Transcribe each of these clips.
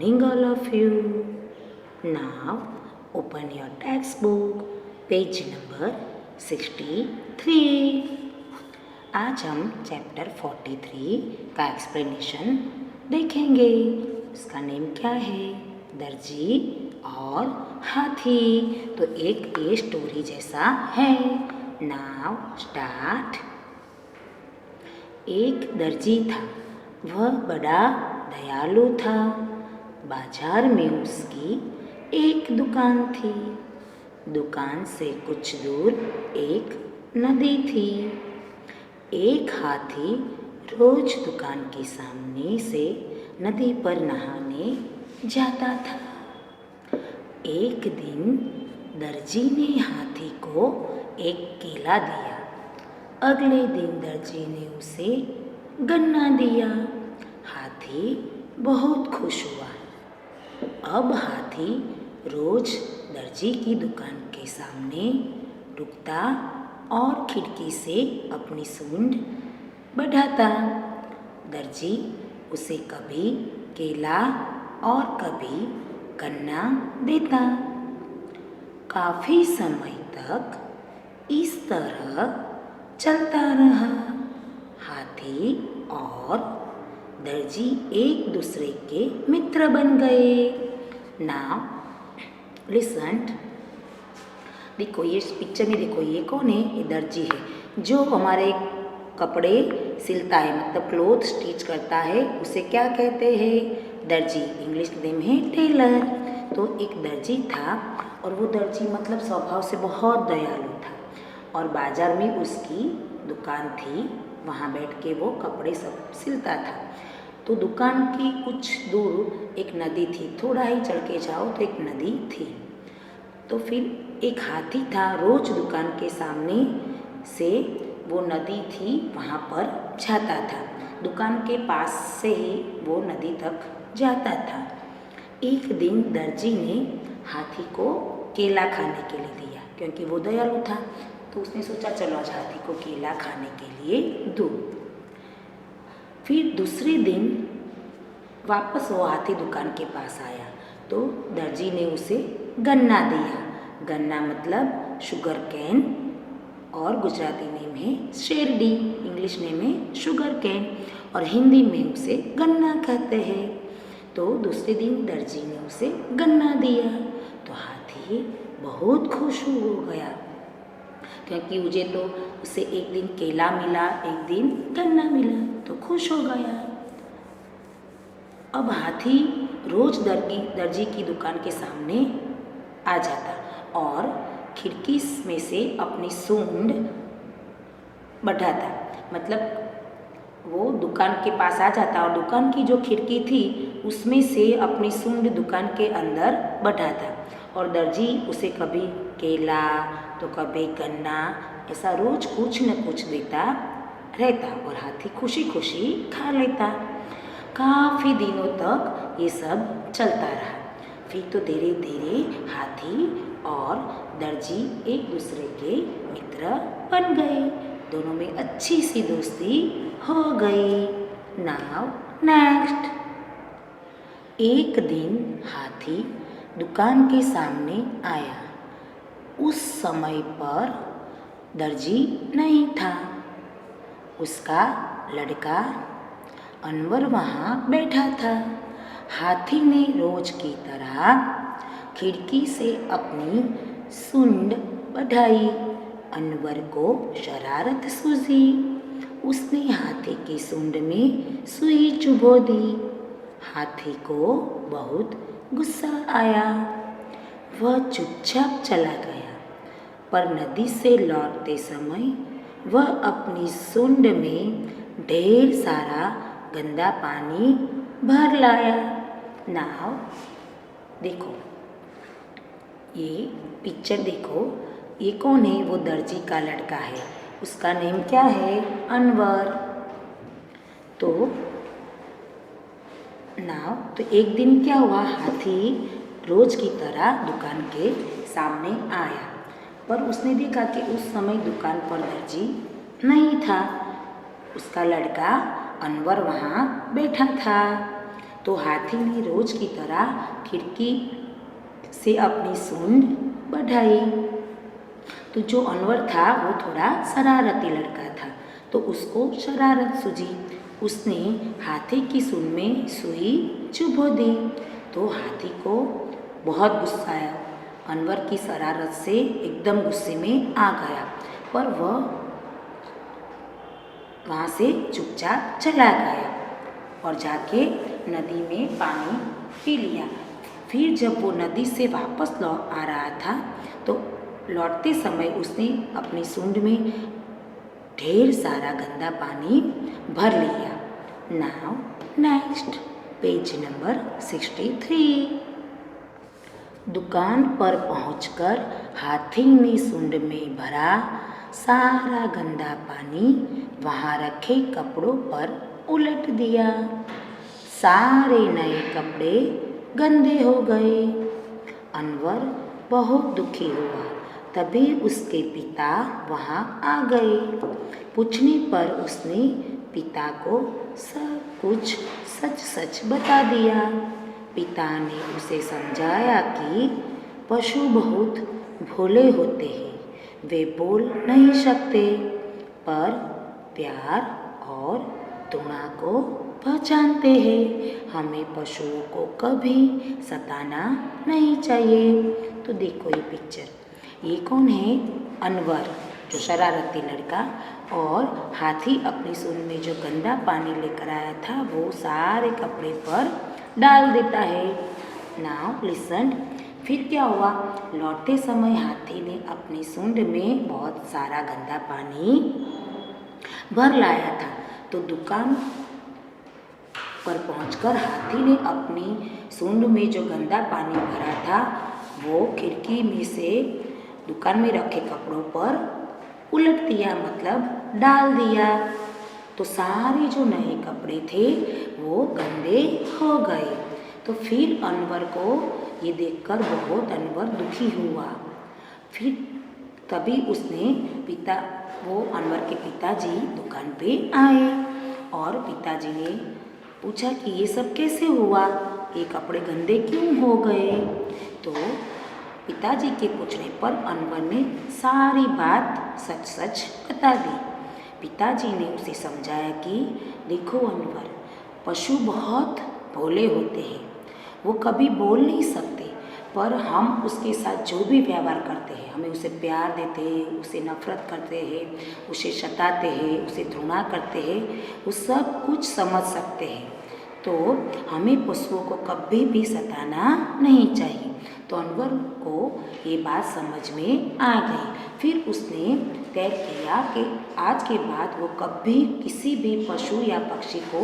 morning, all of you. Now, open your textbook, page number 63. आज हम chapter 43 का explanation देखेंगे। इसका नेम क्या है? दर्जी और हाथी। तो एक ये स्टोरी जैसा है। Now start. एक दर्जी था, वह बड़ा दयालु था। बाजार में उसकी एक दुकान थी। दुकान से कुछ दूर एक नदी थी। एक हाथी रोज दुकान के सामने से नदी पर नहाने जाता था। एक दिन दर्जी ने हाथी को एक केला दिया। अगले दिन दर्जी ने उसे गन्ना दिया। हाथी बहुत खुश हुआ। अब हाथी रोज दर्जी की दुकान के सामने रुकता और खिड़की से अपनी सूंड बढ़ाता। दर्जी उसे कभी केला और कभी गन्ना देता। काफ़ी समय तक इस तरह चलता रहा। हाथी और दर्जी एक दूसरे के मित्र बन गए। Now listen. देखो ये पिक्चर में देखो, ये कौन है? ये दर्जी है जो हमारे कपड़े सिलता है, मतलब क्लोथ स्टिच करता है। उसे क्या कहते हैं? दर्जी। इंग्लिश नेम है टेलर। तो एक दर्जी था और वो दर्जी मतलब स्वभाव से बहुत दयालु था। और बाजार में उसकी दुकान थी, वहाँ बैठ के वो कपड़े सब सिलता था। तो दुकान की कुछ दूर एक नदी थी। थोड़ा ही चल के जाओ तो एक नदी थी। तो फिर एक हाथी था, रोज दुकान के सामने से वो नदी थी वहाँ पर जाता था। दुकान के पास से ही वो नदी तक जाता था। एक दिन दर्जी ने हाथी को केला खाने के लिए दिया, क्योंकि वो दयालु था। तो उसने सोचा चलो आज हाथी को केला खाने के लिए दूँ। फिर दूसरे दिन वापस वो हाथी दुकान के पास आया तो दर्जी ने उसे गन्ना दिया। गन्ना मतलब शुगर कैन और गुजराती नेम है शेरडी। इंग्लिश नेम है शुगर कैन और हिंदी में उसे गन्ना कहते हैं। तो दूसरे दिन दर्जी ने उसे गन्ना दिया तो हाथी बहुत खुश हो गया, क्योंकि मुझे तो उसे एक दिन केला मिला, एक दिन गन्ना मिला, तो खुश हो गया। अब हाथी रोज दर्जी की दुकान के सामने आ जाता और खिड़की में से अपनी सूंड बढ़ाता। मतलब वो दुकान के पास आ जाता और दुकान की जो खिड़की थी उसमें से अपनी सूंड दुकान के अंदर बढ़ाता। और दर्जी उसे कभी केला तो कभी गन्ना, ऐसा रोज कुछ न कुछ देता रहता और हाथी खुशी खुशी खा लेता। काफ़ी दिनों तक ये सब चलता रहा। फिर तो धीरे धीरे हाथी और दर्जी एक दूसरे के मित्र बन गए। दोनों में अच्छी सी दोस्ती हो गई। Now next. एक दिन हाथी दुकान के सामने आया। उस समय पर दर्जी नहीं था। उसका लड़का अनवर वहाँ बैठा था। हाथी ने रोज की तरह खिड़की से अपनी सूंड बढ़ाई। अनवर को शरारत सूझी। उसने हाथी की सूंड में सुई चुभो दी। हाथी को बहुत गुस्सा आया। वह चुपचाप चला गया, पर नदी से लौटते समय वह अपनी सूंड में ढेर सारा गंदा पानी भर लाया। नाउ देखो ये पिक्चर देखो, ये कौन है? वो दर्जी का लड़का है। उसका नेम क्या है? अनवर। तो नाउ तो एक दिन क्या हुआ? हाथी रोज की तरह दुकान के सामने आया, पर उसने देखा कि उस समय दुकान पर दर्जी नहीं था। उसका लड़का अनवर वहाँ बैठा था। तो हाथी ने रोज की तरह खिड़की से अपनी सूंड बढ़ाई। तो जो अनवर था वो थोड़ा शरारती लड़का था, तो उसको शरारत सूझी। उसने हाथी की सूंड में सुई चुभो दी। तो हाथी को बहुत गुस्सा आया। अनवर की शरारत से एकदम गुस्से में आ गया, पर वह वहाँ से चुपचाप चला गया और जाके नदी में पानी पी लिया। फिर जब वो नदी से वापस लौट आ रहा था तो लौटते समय उसने अपनी सूंड में ढेर सारा गंदा पानी भर लिया। Now next page number 63। दुकान पर पहुंचकर हाथी ने सूंड में भरा सारा गंदा पानी वहाँ रखे कपड़ों पर उलट दिया। सारे नए कपड़े गंदे हो गए। अनवर बहुत दुखी हुआ। तभी उसके पिता वहाँ आ गए। पूछने पर उसने पिता को सब कुछ सच सच बता दिया। पिता ने उसे समझाया कि पशु बहुत भोले होते हैं, वे बोल नहीं सकते, पर प्यार और दया को पहचानते हैं। हमें पशुओं को कभी सताना नहीं चाहिए। तो देखो ये पिक्चर, ये कौन है? अनवर, जो शरारती लड़का, और हाथी अपनी सूंड में जो गंदा पानी लेकर आया था वो सारे कपड़े पर डाल देता है। नाउ लिसन, फिर क्या हुआ? लौटते समय हाथी ने अपनी सूंड में बहुत सारा गंदा पानी भर लाया था। तो दुकान पर पहुंचकर हाथी ने अपनी सूंड में जो गंदा पानी भरा था वो खिड़की में से दुकान में रखे कपड़ों पर उलट दिया, मतलब डाल दिया। तो सारे जो नए कपड़े थे वो गंदे हो गए। तो फिर अनवर को ये देखकर बहुत अनवर दुखी हुआ। फिर तभी उसने वो अनवर के पिताजी दुकान पे आए और पिताजी ने पूछा कि ये सब कैसे हुआ, ये कपड़े गंदे क्यों हो गए? तो पिताजी के पूछने पर अनवर ने सारी बात सच सच बता दी। पिताजी ने उसे समझाया कि देखो अनवर, पशु बहुत भोले होते हैं, वो कभी बोल नहीं सकते, पर हम उसके साथ जो भी व्यवहार करते हैं, हमें उसे प्यार देते हैं, उसे नफरत करते हैं, उसे सताते हैं, उसे घृणा करते हैं, वो सब कुछ समझ सकते हैं। तो हमें पशुओं को कभी भी सताना नहीं चाहिए। तो अनवर को ये बात समझ में आ गई। फिर उसने तय किया कि आज के बाद वो कभी किसी भी पशु या पक्षी को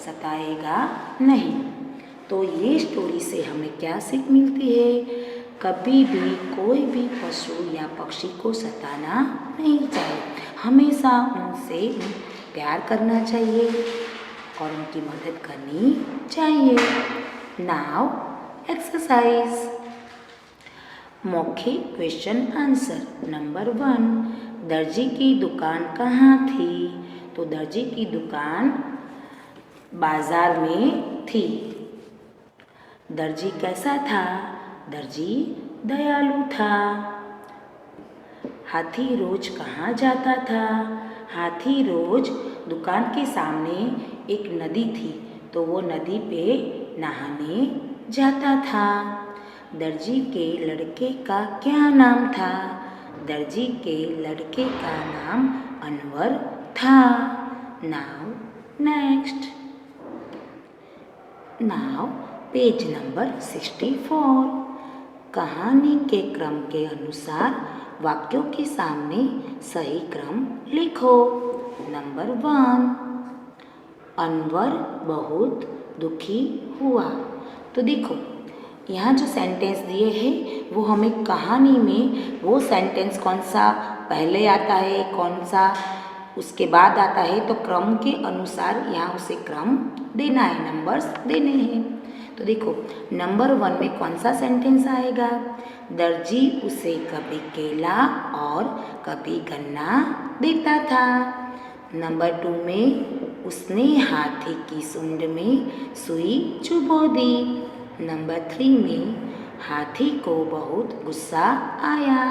सताएगा नहीं। तो ये स्टोरी से हमें क्या सीख मिलती है? कभी भी कोई भी पशु या पक्षी को सताना नहीं चाहिए, हमेशा उनसे प्यार करना चाहिए और उनकी मदद करनी चाहिए। नाउ एक्सरसाइज, मौखिक क्वेश्चन आंसर। नंबर 1, दर्जी की दुकान कहाँ थी? तो दर्जी की दुकान बाजार में थी। दर्जी कैसा था? दर्जी दयालु था। हाथी रोज कहाँ जाता था? हाथी रोज दुकान के सामने एक नदी थी, तो वो नदी पे नहाने जाता था। दर्जी के लड़के का क्या नाम था? दर्जी के लड़के का नाम अनवर था। Now next, now page number 64। कहानी के क्रम के अनुसार वाक्यों के सामने सही क्रम लिखो। नंबर 1, अनवर बहुत दुखी हुआ। तो देखो यहाँ जो सेंटेंस दिए हैं वो हमें कहानी में वो सेंटेंस कौन सा पहले आता है, कौन सा उसके बाद आता है, तो क्रम के अनुसार यहाँ उसे क्रम देना है, नंबर्स देने हैं। तो देखो नंबर 1 में कौन सा सेंटेंस आएगा? दर्जी उसे कभी केला और कभी गन्ना देता था। नंबर 2 में उसने हाथी की सूंड में सुई चुभो दी। नंबर 3 में हाथी को बहुत गुस्सा आया।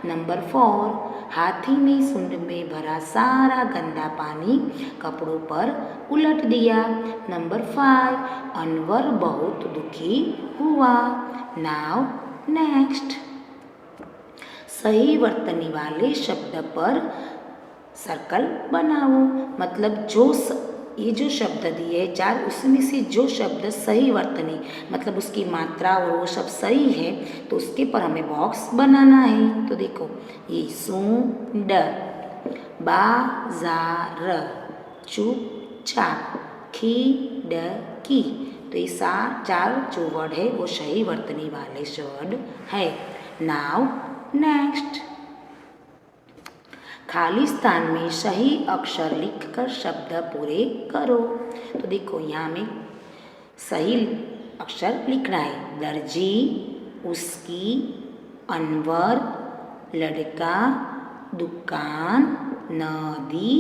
नंबर 4 हाथी ने सूंड में भरा सारा गंदा पानी कपड़ों पर उलट दिया। नंबर 5 अनवर बहुत दुखी हुआ। नाउ नेक्स्ट, सही वर्तनी वाले शब्द पर सर्कल बनाओ। मतलब ये जो शब्द दिए 4, उसमें से जो शब्द सही वर्तनी मतलब उसकी मात्रा और वो सब सही है तो उसके पर हमें बॉक्स बनाना है। तो देखो, ये सूंड, बाजार, चुपचाप, खिड़की, तो ये 4 जो वर्ड है वो सही वर्तनी वाले वर्ड है। नाउ नेक्स्ट, खाली स्थान में सही अक्षर लिखकर शब्द पूरे करो। तो देखो, यहाँ में सही अक्षर लिखना है। दर्जी, उसकी, अनवर, लड़का, दुकान, नदी,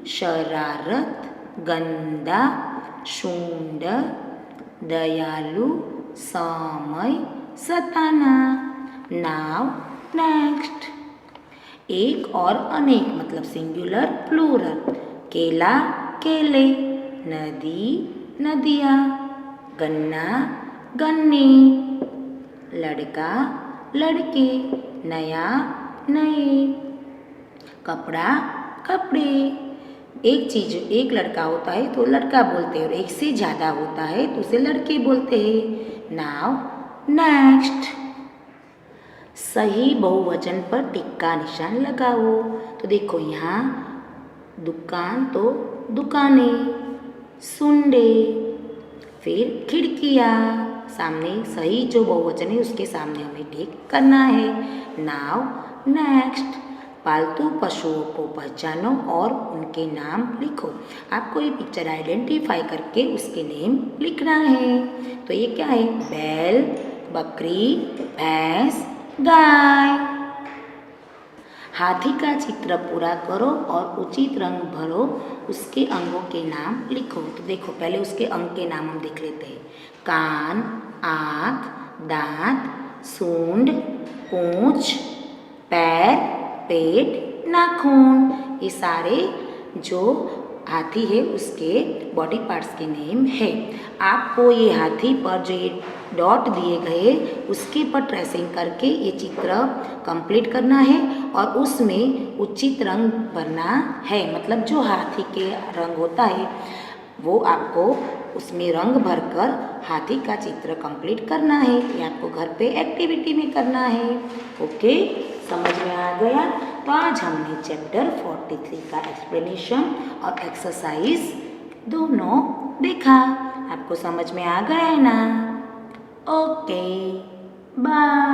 शरारत, गंदा, सूंड, दयालु, समय, सताना। नाउ नेक्स्ट, एक और अनेक मतलब सिंगुलर प्लूरल। केला, केले, नदी, नदियाँ, गन्ना, गन्ने, लड़का, लड़के, नया, नए, कपड़ा, कपड़े। एक चीज, एक लड़का होता है तो लड़का बोलते हैं और एक से ज़्यादा होता है तो उसे लड़के बोलते हैं। नाउ नेक्स्ट, सही बहुवचन पर टिक का निशान लगाओ। तो देखो, यहाँ दुकान तो दुकानें, सुंडे, फिर खिड़कियाँ, सामने सही जो बहुवचन है उसके सामने हमें टिक करना है। नाउ नेक्स्ट, पालतू पशुओं को पहचानो और उनके नाम लिखो। आपको ये पिक्चर आइडेंटिफाई करके उसके नेम लिखना है। तो ये क्या है? बैल, बकरी, भैंस, गाय। हाथी का चित्र पूरा करो और उचित रंग भरो, उसके अंगों के नाम लिखो। तो देखो, पहले उसके अंग के नाम हम देख लेते हैं। कान, आँख, दांत, सूंड, पूंछ, पैर, पेट, नाखून, ये सारे जो हाथी है उसके बॉडी पार्ट्स के नेम है। आपको ये हाथी पर जो ये डॉट दिए गए उसके पर ट्रेसिंग करके ये चित्र कंप्लीट करना है और उसमें उचित रंग भरना है। मतलब जो हाथी के रंग होता है वो आपको उसमें रंग भरकर हाथी का चित्र कंप्लीट करना है। ये आपको घर पे एक्टिविटी में करना है। ओके, समझ में आ गया? तो आज हमने चैप्टर 43 का एक्सप्लेनेशन और एक्सरसाइज दोनों देखा। आपको समझ में आ गया है ना? Okay, bye.